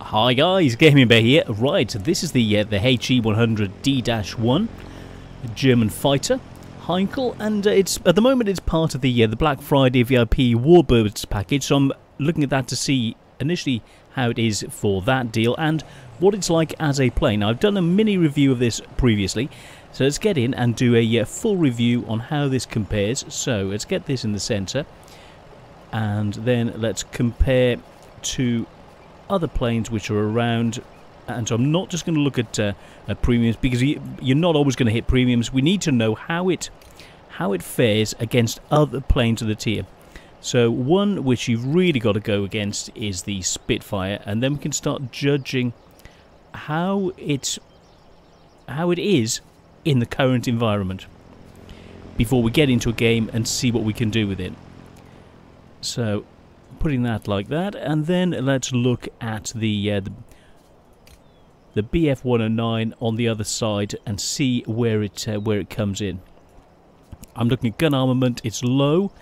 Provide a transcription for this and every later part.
Hi guys, GamingBear here. Right, this is the HE-100 D-1 German fighter Heinkel, and it's at the moment it's part of the Black Friday VIP Warbirds package. So I'm looking at that to see initially how it is for that deal and what it's like as a plane. Now, I've done a mini review of this previously, so let's get in and do a full review on how this compares. So let's get this in the centre, and then let's compare to other planes which are around. And so I'm not just going to look at premiums, because you're not always going to hit premiums. We need to know how it fares against other planes of the tier. So one which you've really got to go against is the Spitfire, and then we can start judging how it is in the current environment before we get into a game and see what we can do with it. So putting that like that, and then let's look at the BF-109 on the other side and see where it comes in. I'm looking at gun armament. It's low.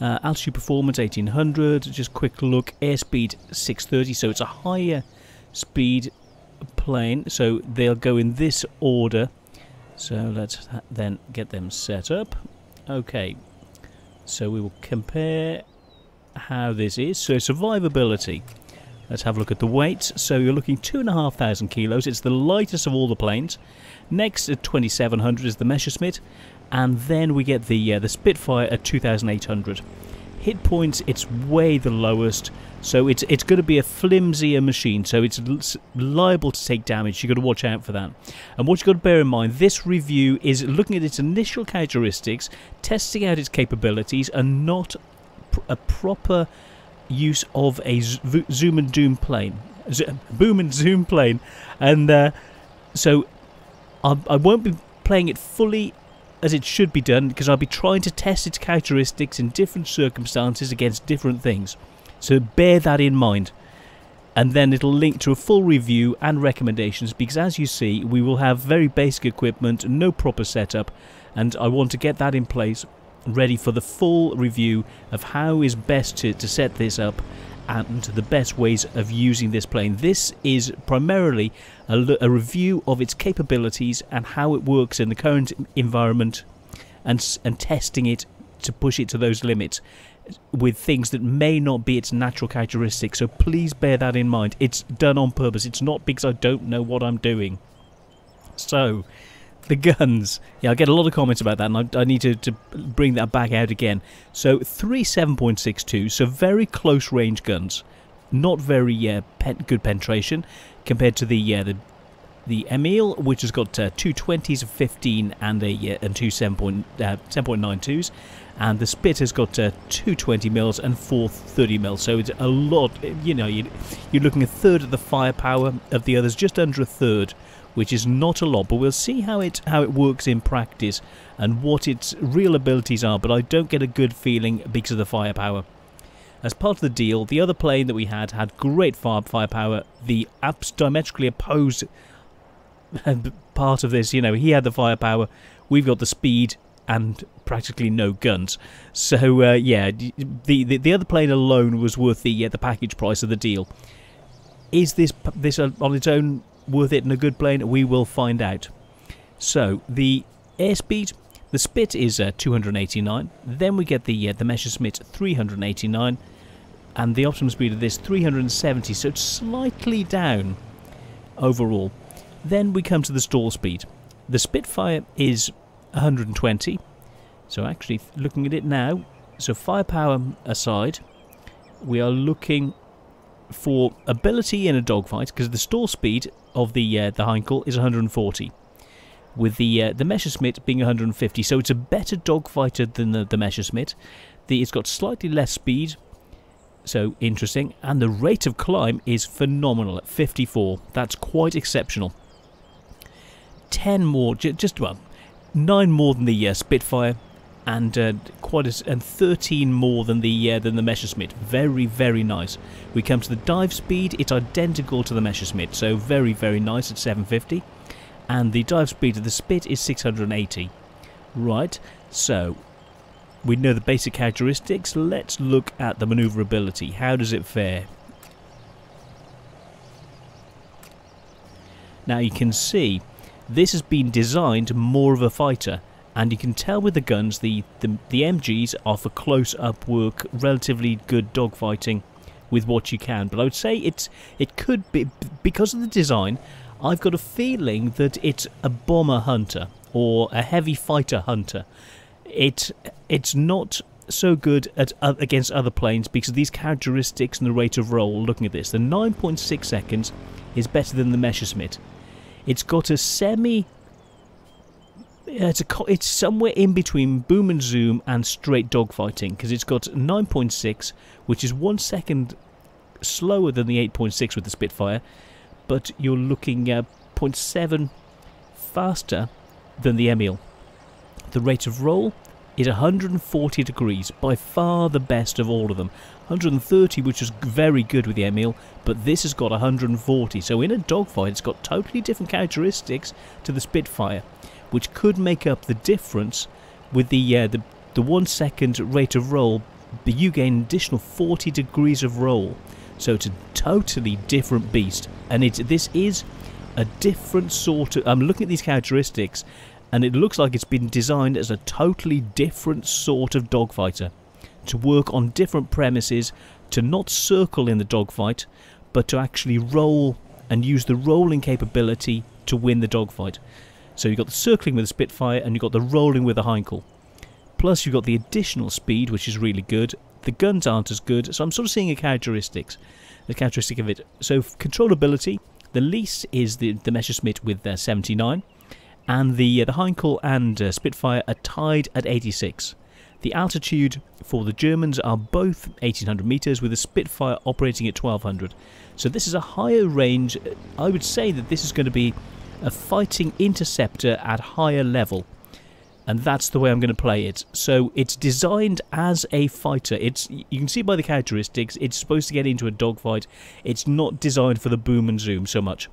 Altitude performance 1800. Just quick look. Airspeed 630. So it's a higher speed plane. So they'll go in this order. So let's then get them set up. Okay. So we will compare how this is. So survivability. Let's have a look at the weight. So you're looking 2,500 kilos. It's the lightest of all the planes. Next at 2,700 is the Messerschmitt, and then we get the Spitfire at 2,800. Hit points, it's way the lowest. So it's going to be a flimsier machine. So it's liable to take damage. You've got to watch out for that. And what you've got to bear in mind, this review is looking at its initial characteristics, testing out its capabilities, and not a proper use of a zoom and doom plane, boom and zoom plane, and so I won't be playing it fully as it should be done, because I'll be trying to test its characteristics in different circumstances against different things. So bear that in mind, and then it'll link to a full review and recommendations, because as you see, we will have very basic equipment, no proper setup, and I want to get that in place ready for the full review of how is best to set this up and the best ways of using this plane. This is primarily a review of its capabilities and how it works in the current environment, and testing it to push it to those limits with things that may not be its natural characteristics. So please bear that in mind. It's done on purpose. It's not because I don't know what I'm doing. So the guns, yeah, I get a lot of comments about that, and I need to bring that back out again. So 3 7.62, so very close range guns, not very good penetration compared to the Emil, which has got 220s, 15, and two 7.92s, and the Spit has got 220 mils and 430 mils. So it's a lot. You know, you're looking a third of the firepower of the others, just under a third, which is not a lot, but we'll see how it works in practice and what its real abilities are. But I don't get a good feeling because of the firepower. As part of the deal, the other plane that we had great firepower. The diametrically opposed part of this, you know, he had the firepower, we've got the speed and practically no guns. So yeah, the other plane alone was worth the package price of the deal. Is this on its own worth it in a good plane? We will find out. So the airspeed, the Spit is 289, then we get the Messerschmitt 389, and the optimum speed of this 370, so it's slightly down overall. Then we come to the stall speed. The Spitfire is 120, so actually looking at it now, so firepower aside, we are looking for ability in a dogfight, because the stall speed of the Heinkel is 140, with the Messerschmitt being 150. So it's a better dogfighter than the Messerschmitt. It's got slightly less speed, so interesting, and the rate of climb is phenomenal at 54. That's quite exceptional. 10 more, well, 9 more than the Spitfire, and 13 more than the Messerschmitt. Very, very nice. We come to the dive speed. It's identical to the Messerschmitt, so very, very nice at 750. And the dive speed of the Spit is 680. Right, so we know the basic characteristics. Let's look at the maneuverability. How does it fare? Now you can see this has been designed more of a fighter, and you can tell with the guns the MGs are for close-up work, relatively good dogfighting with what you can. But I would say it could be, because of the design, I've got a feeling that it's a bomber hunter or a heavy fighter hunter. It's not so good against other planes because of these characteristics and the rate of roll. Looking at this, the 9.6 seconds is better than the Messerschmitt. It's got a semi... It's somewhere in between boom and zoom and straight dogfighting, because it's got 9.6, which is 1 second slower than the 8.6 with the Spitfire, but you're looking at 0.7 faster than the Emil. The rate of roll is 140 degrees, by far the best of all of them. 130, which is very good with the Emil, but this has got 140. So in a dogfight, it's got totally different characteristics to the Spitfire, which could make up the difference with the 1 second rate of roll. But you gain an additional 40 degrees of roll. So it's a totally different beast, and this is a different sort of... I'm looking at these characteristics, and it looks like it's been designed as a totally different sort of dogfighter, to work on different premises, to not circle in the dogfight, but to actually roll and use the rolling capability to win the dogfight. So you've got the circling with the Spitfire, and you've got the rolling with the Heinkel. Plus you've got the additional speed, which is really good. The guns aren't as good, so I'm sort of seeing the characteristic of it. So controllability, the least is the Messerschmitt with 79, and the Heinkel and Spitfire are tied at 86. The altitude for the Germans are both 1800 meters, with the Spitfire operating at 1200. So this is a higher range. I would say that this is going to be a fighting interceptor at higher level, and that's the way I'm going to play it. So it's designed as a fighter. You can see by the characteristics, it's supposed to get into a dogfight. It's not designed for the boom and zoom so much.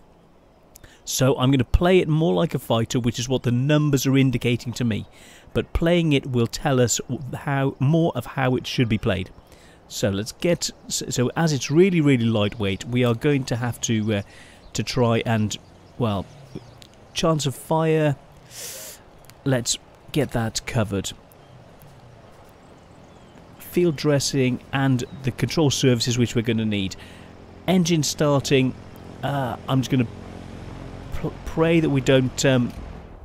So I'm going to play it more like a fighter, which is what the numbers are indicating to me. But playing it will tell us more of how it should be played. So let's get... So as it's really, really lightweight, we are going to have to try and... Well, chance of fire... Let's get that covered. Field dressing and the control services which we're going to need. Engine starting. I'm just going to pray that we don't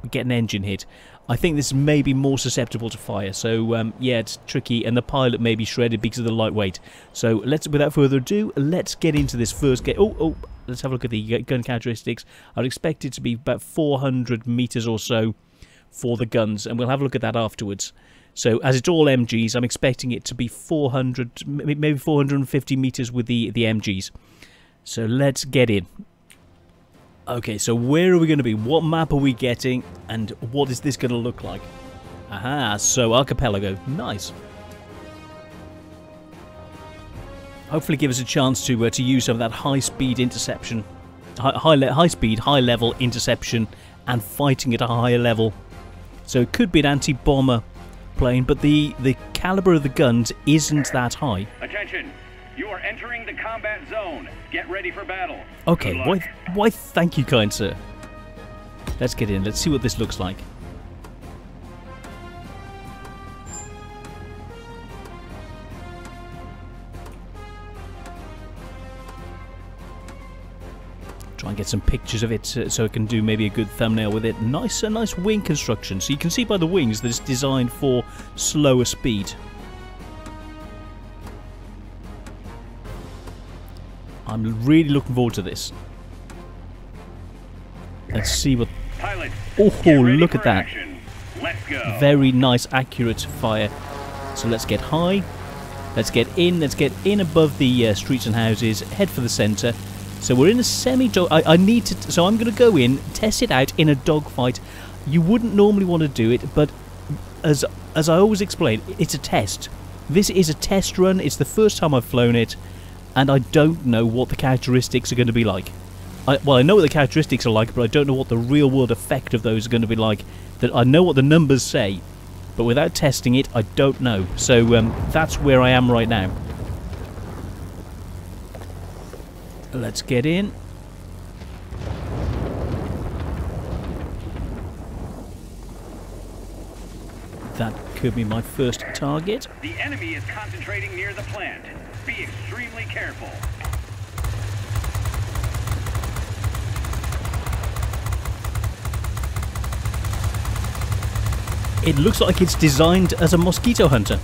get an engine hit. I think this may be more susceptible to fire, so yeah, it's tricky, and the pilot may be shredded because of the lightweight. So without further ado, let's get into this first game. Let's have a look at the gun characteristics. I'd expect it to be about 400 meters or so for the guns, and we'll have a look at that afterwards. So as it's all MGs, I'm expecting it to be 400, maybe 450 meters with the MGs. So let's get in. Okay, so where are we going to be? What map are we getting? And what is this going to look like? Aha, so archipelago. Nice. Hopefully give us a chance to use some of that high-speed interception. High-speed, high-level interception and fighting at a higher level. So it could be an anti-bomber plane, but the caliber of the guns isn't that high. Attention! You are entering the combat zone. Get ready for battle. Okay, why thank you, kind sir. Let's get in. Let's see what this looks like. Try and get some pictures of it so I can do maybe a good thumbnail with it. Nice wing construction. So you can see by the wings that it's designed for slower speed. I'm really looking forward to this. Let's see what... Pilot, oh, look at that. Action. Let's go. Very nice, accurate fire. So let's get high. Let's get in above the streets and houses. Head for the centre. So we're in a semi-dog... I need to... So I'm going to go in, test it out in a dogfight. You wouldn't normally want to do it, but as I always explain, it's a test. This is a test run. It's the first time I've flown it, and I don't know what the characteristics are going to be like. Well, I know what the characteristics are like, but I don't know what the real-world effect of those are going to be like. That I know what the numbers say, but without testing it, I don't know. So that's where I am right now. Let's get in. That could be my first target. The enemy is concentrating near the plant. Be extremely careful. It looks like it's designed as a mosquito hunter,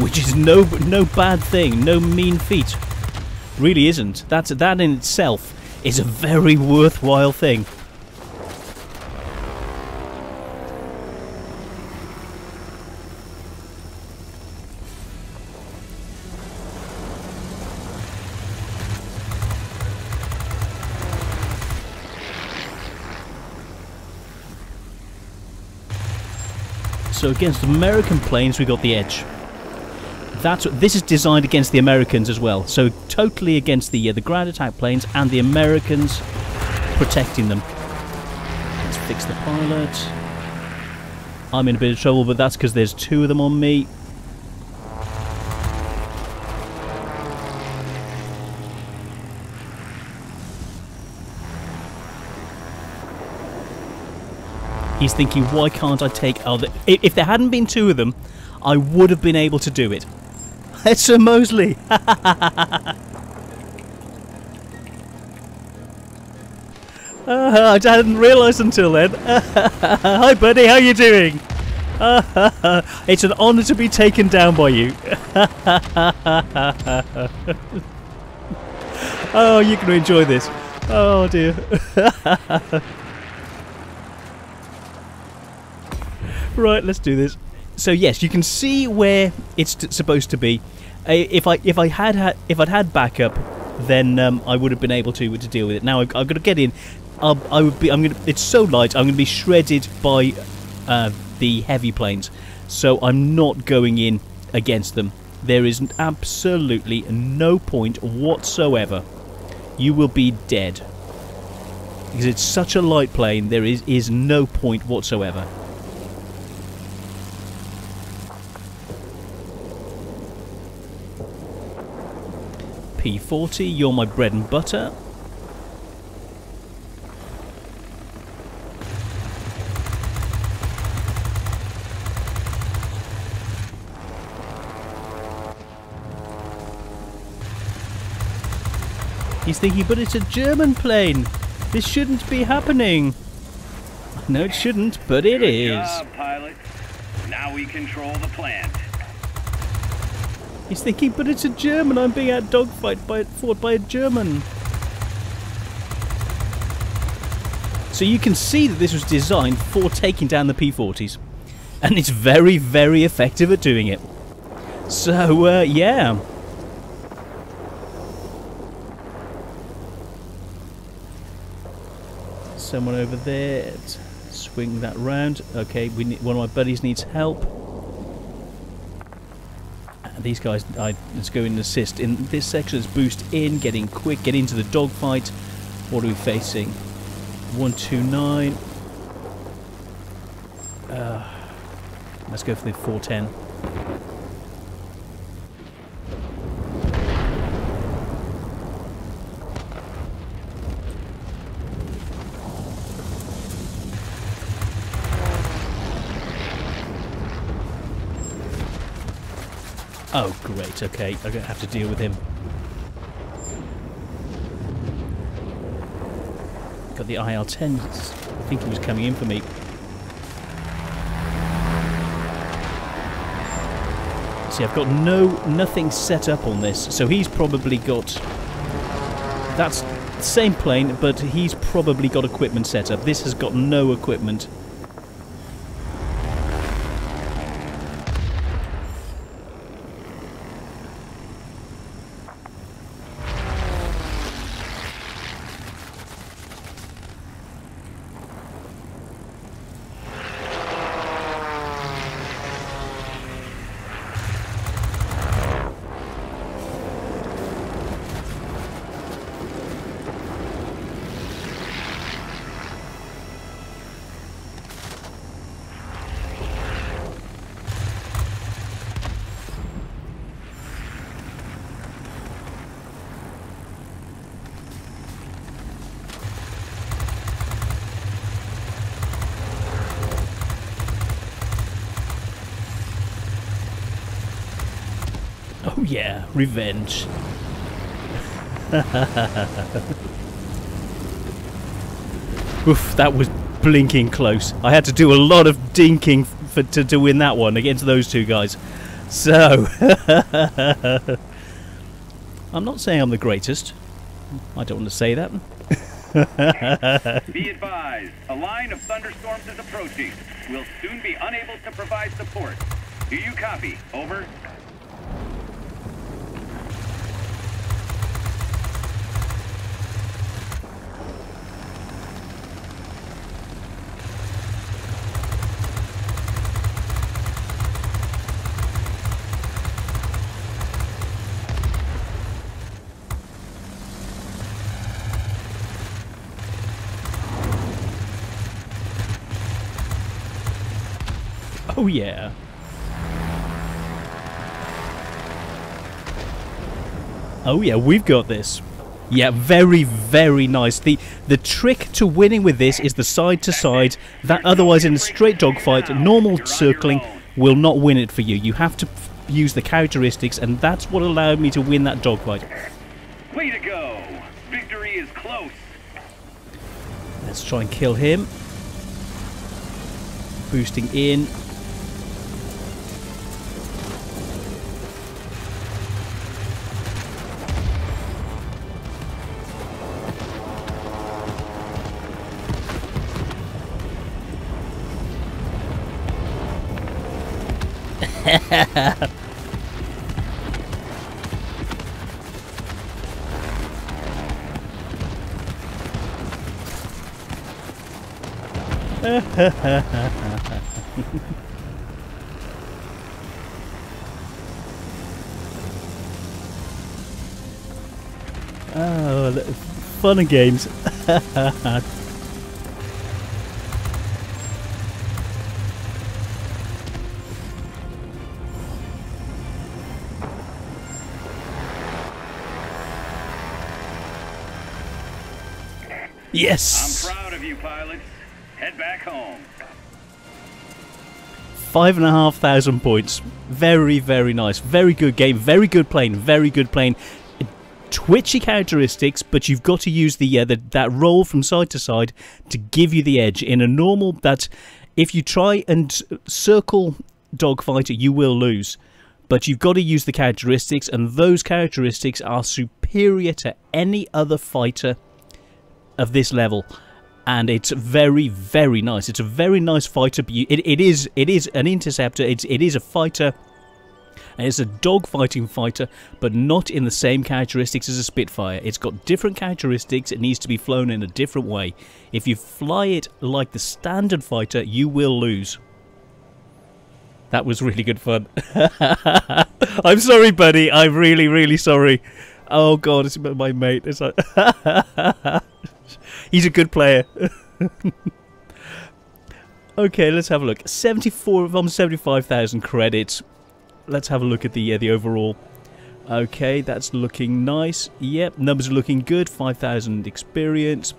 which is no bad thing, no mean feat. Really isn't. That in itself is a very worthwhile thing. So against American planes, we got the edge. This is designed against the Americans as well. So totally against the ground attack planes and the Americans protecting them. Let's fix the pilot. I'm in a bit of trouble, but that's because there's 2 of them on me. He's thinking, why can't I take other... If there hadn't been 2 of them, I would have been able to do it. It's Sir Mosley! I hadn't realised until then. Hi buddy, how you doing? It's an honour to be taken down by you. Oh, you're going to enjoy this. Oh dear. Right, let's do this. So yes, you can see where it's supposed to be. If I'd had backup, then I would have been able to deal with it. Now I've got to get in. It's so light. I'm going to be shredded by the heavy planes. So I'm not going in against them. There is absolutely no point whatsoever. You will be dead because it's such a light plane. There is no point whatsoever. P40, you're my bread and butter. He's thinking, but it's a German plane. This shouldn't be happening. No, it shouldn't, but it is. Good job, pilot. Now we control the plant. He's thinking, but it's a German. I'm being out fought by a German. So you can see that this was designed for taking down the P-40s. And it's very, very effective at doing it. So, yeah. Someone over there. Let's swing that round. Okay, one of my buddies needs help. These guys, let's go in and assist. In this section, let's boost in, getting quick, get into the dogfight. What are we facing? 129. Let's go for the 410. Oh, great, okay, I'm going to have to deal with him. Got the IL-10, I think he was coming in for me. See, I've got nothing set up on this, so he's probably got... That's the same plane, but he's probably got equipment set up. This has got no equipment. yeah, revenge. Oof, that was blinking close. I had to do a lot of dinking to win that one against those two guys. So, I'm not saying I'm the greatest. I don't want to say that. Be advised, a line of thunderstorms is approaching. We'll soon be unable to provide support. Do you copy? Over. Oh yeah. Oh yeah, we've got this. Yeah, very, very nice. The trick to winning with this is the side to side. That otherwise in a straight dogfight, normal circling will not win it for you. You have to use the characteristics, and that's what allowed me to win that dogfight. Way to go! Victory is close. Let's try and kill him. Boosting in. Oh, fun and games. Yes! I'm proud of you, pilots. Head back home. 5,500 points. Very, very nice. Very good game. Very good plane. Very good plane. Twitchy characteristics, but you've got to use that roll from side to side to give you the edge. In a normal, that if you try and circle dogfighter, you will lose. But you've got to use the characteristics, and those characteristics are superior to any other fighter of this level, and it's very, very nice. It's a very nice fighter. It is an interceptor. It is a fighter, and it's a dogfighting fighter, but not in the same characteristics as a Spitfire. It's got different characteristics. It needs to be flown in a different way. If you fly it like the standard fighter, you will lose. That was really good fun. I'm sorry, buddy. I'm really, really sorry. Oh god, it's my mate. It's like he's a good player. Okay, let's have a look. 74 of almost 75,000 credits. Let's have a look at the overall. Okay, that's looking nice. Yep, numbers are looking good. 5,000 experience.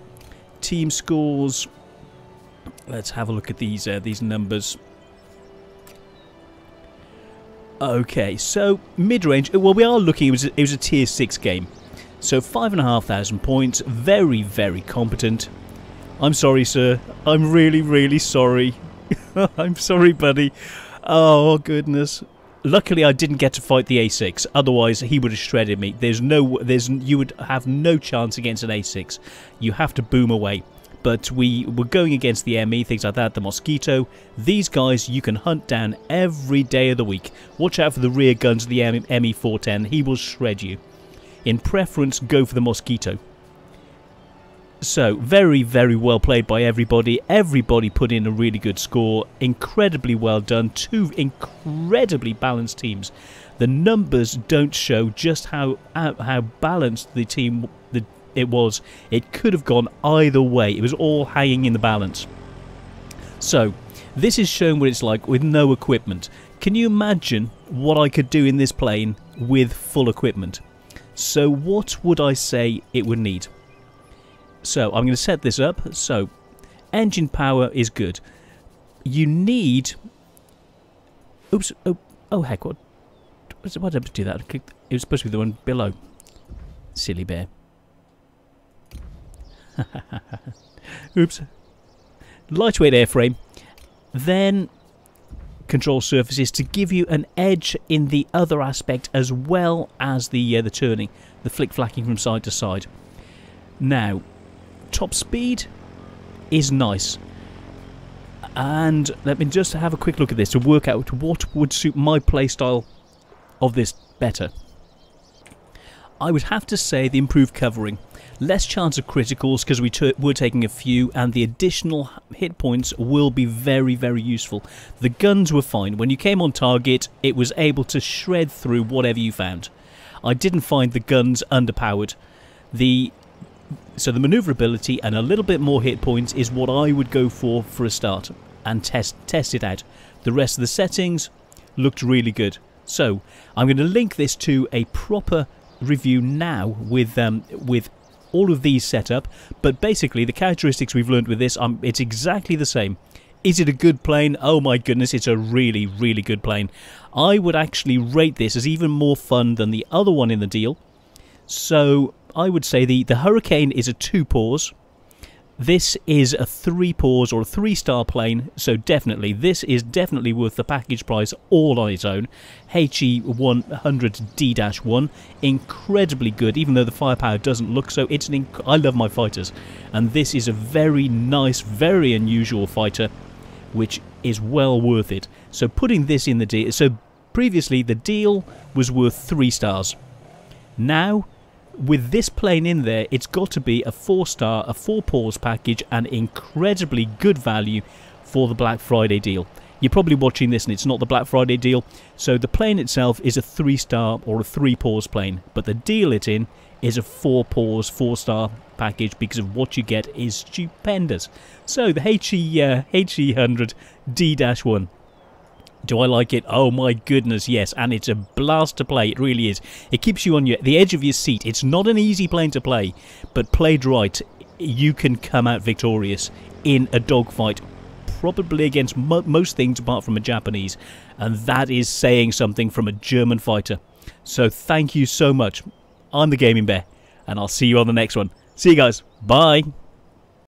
Team scores. Let's have a look at these numbers. Okay, so mid-range. Well, we are looking. It was a tier 6 game. So 5,500 points. Very, very competent. I'm sorry, sir. I'm really, really sorry. I'm sorry, buddy. Oh, goodness. Luckily, I didn't get to fight the A6. Otherwise, he would have shredded me. You would have no chance against an A6. You have to boom away. But we were going against the ME, things like that, the Mosquito. These guys you can hunt down every day of the week. Watch out for the rear guns of the ME410. He will shred you. In preference, go for the Mosquito. So, very, very well played by everybody. Everybody put in a really good score. Incredibly well done. Two incredibly balanced teams. The numbers don't show just how balanced the team it was. It could have gone either way. It was all hanging in the balance. So, this is showing what it's like with no equipment. Can you imagine what I could do in this plane with full equipment? So, what would I say it would need? So, I'm going to set this up. So, engine power is good. You need... Oops. Oh heck, what? Why did I do that? It was supposed to be the one below. Silly bear. Oops. Lightweight airframe. Then control surfaces to give you an edge in the other aspect, as well as the turning, the flick-flacking from side to side. Now, top speed is nice. And let me just have a quick look at this to work out what would suit my playstyle of this better. I would have to say the improved covering. Less chance of criticals because we're taking a few, and the additional hit points will be very, very useful. The guns were fine. When you came on target, it was able to shred through whatever you found. I didn't find the guns underpowered. So the maneuverability and a little bit more hit points is what I would go for a start and test it out. The rest of the settings looked really good. So I'm going to link this to a proper review now with all of these set up, but basically the characteristics we've learned with this, it's exactly the same. Is it a good plane? Oh my goodness, it's a really, really good plane. I would actually rate this as even more fun than the other one in the deal. So I would say the Hurricane is a 2 paws. This is a 3 paws or a 3-star plane, so definitely, this is definitely worth the package price all on its own. HE-100D-1, incredibly good, even though the firepower doesn't look so. I love my fighters, and this is a very nice, very unusual fighter, which is well worth it. So putting this in the deal, so previously the deal was worth 3 stars. Now, with this plane in there, it's got to be a 4-star, a 4-paws package, and incredibly good value for the Black Friday deal. You're probably watching this and it's not the Black Friday deal, so the plane itself is a 3-star or a 3-paws plane, but the deal it's in is a 4-paws, 4-star package, because of what you get is stupendous. So the HE-100D-1. Do I like it? Oh my goodness, yes, and it's a blast to play, it really is. It keeps you on the edge of your seat. It's not an easy plane to play, but played right, you can come out victorious in a dogfight, probably against most things apart from a Japanese, and that is saying something from a German fighter. So thank you so much. I'm the Gaming Bear, and I'll see you on the next one. See you guys. Bye.